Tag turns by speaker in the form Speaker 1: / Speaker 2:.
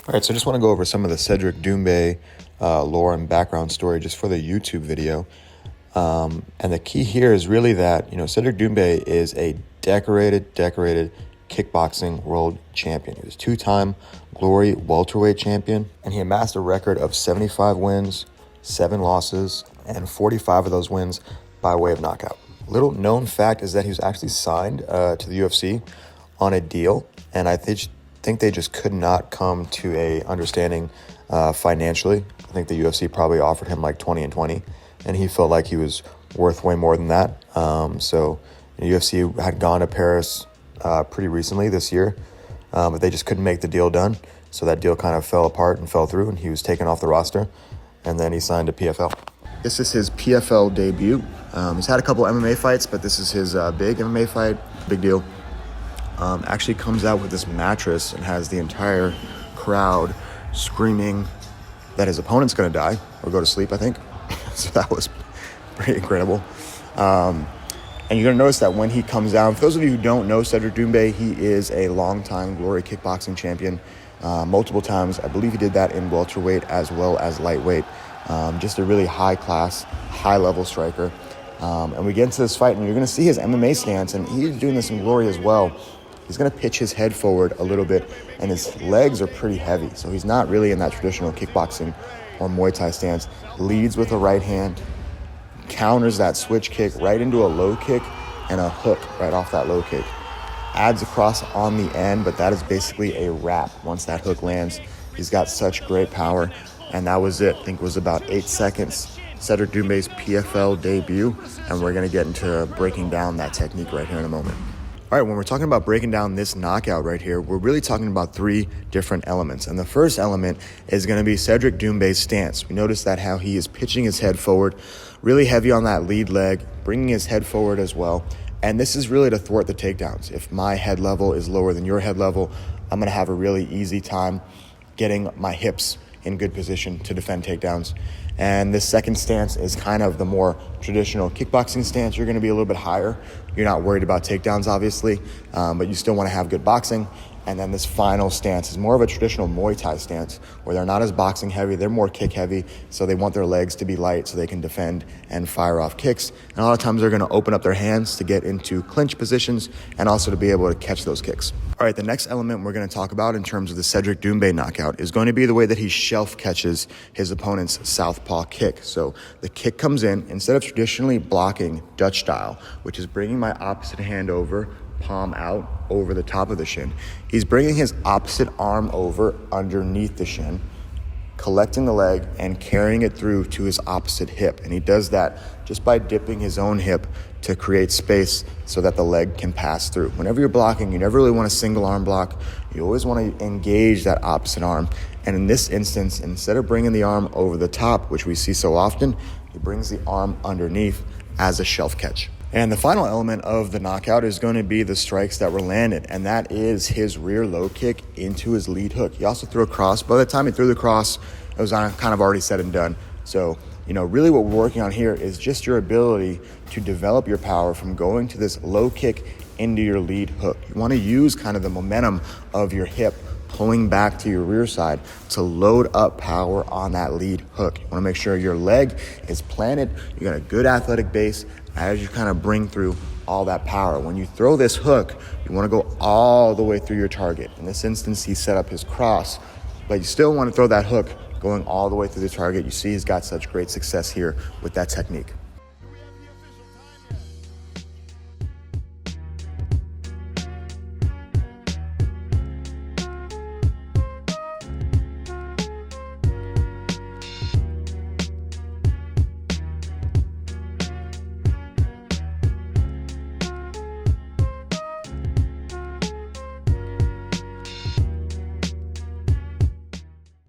Speaker 1: All right, so I just want to go over some of the Cedric Doumbe lore and background story just for the YouTube video. And the key here is really that, Cedric Doumbe is a decorated kickboxing world champion. He was two-time Glory welterweight champion, and he amassed a record of 75 wins, 7 losses, and 45 of those wins by way of knockout. Little known fact is that he was actually signed to the UFC on a deal, and I think they just could not come to a understanding financially. I think the UFC probably offered him like 20 and 20, and he felt like he was worth way more than that. So the UFC had gone to Paris pretty recently this year, but they just couldn't make the deal done. So that deal kind of fell apart and fell through, and he was taken off the roster, and then he signed to PFL. This is his PFL debut. He's had a couple MMA fights, but this is his big MMA fight. Big deal. Actually comes out with this mattress and has the entire crowd screaming that his opponent's going to die or go to sleep, I think. So that was pretty incredible. And you're going to notice that when he comes out, for those of you who don't know Cedric Doumbe, he is a longtime Glory kickboxing champion, multiple times. I believe he did that in welterweight as well as lightweight. Just a really high-class, high-level striker. And we get into this fight, and you're going to see his MMA stance, and he's doing this in Glory as well. He's going to pitch his head forward a little bit, and his legs are pretty heavy. So he's not really in that traditional kickboxing or Muay Thai stance. Leads with a right hand, counters that switch kick right into a low kick and a hook right off that low kick. Adds across on the end, but that is basically a wrap once that hook lands. He's got such great power, and that was it. I think it was about 8 seconds. Cedric Doumbe's PFL debut, and we're going to get into breaking down that technique right here in a moment. All right, when we're talking about breaking down this knockout right here, we're really talking about 3 different elements. And the first element is going to be Cedric Doumbe's stance. We notice that how he is pitching his head forward, really heavy on that lead leg, bringing his head forward as well. And this is really to thwart the takedowns. If my head level is lower than your head level, I'm going to have a really easy time getting my hips in good position to defend takedowns. And this second stance is kind of the more traditional kickboxing stance. You're going to be a little bit higher. You're not worried about takedowns, obviously, but you still want to have good boxing. And then this final stance is more of a traditional Muay Thai stance where they're not as boxing heavy, they're more kick heavy, so they want their legs to be light so they can defend and fire off kicks. And a lot of times they're going to open up their hands to get into clinch positions and also to be able to catch those kicks. All right, the next element we're going to talk about in terms of the Cedric Doumbe knockout is going to be the way that he shelf catches his opponent's southpaw kick. So the kick comes in, instead of traditionally blocking Dutch style, which is bringing my opposite hand over, palm out over the top of the shin, he's bringing his opposite arm over underneath the shin, collecting the leg and carrying it through to his opposite hip. And he does that just by dipping his own hip to create space so that the leg can pass through. Whenever you're blocking, you never really want a single arm block. You always want to engage that opposite arm. And in this instance, instead of bringing the arm over the top, which we see so often, he brings the arm underneath as a shelf catch. And the final element of the knockout is going to be the strikes that were landed, and that is his rear low kick into his lead hook. He also threw a cross. By the time he threw the cross, it was kind of already said and done. So, really what we're working on here is just your ability to develop your power from going to this low kick into your lead hook. You want to use kind of the momentum of your hip pulling back to your rear side to load up power on that lead hook. You want to make sure your leg is planted, you got a good athletic base as you kind of bring through all that power. When you throw this hook, you want to go all the way through your target. In this instance, he set up his cross, but you still want to throw that hook going all the way through the target. You see he's got such great success here with that technique.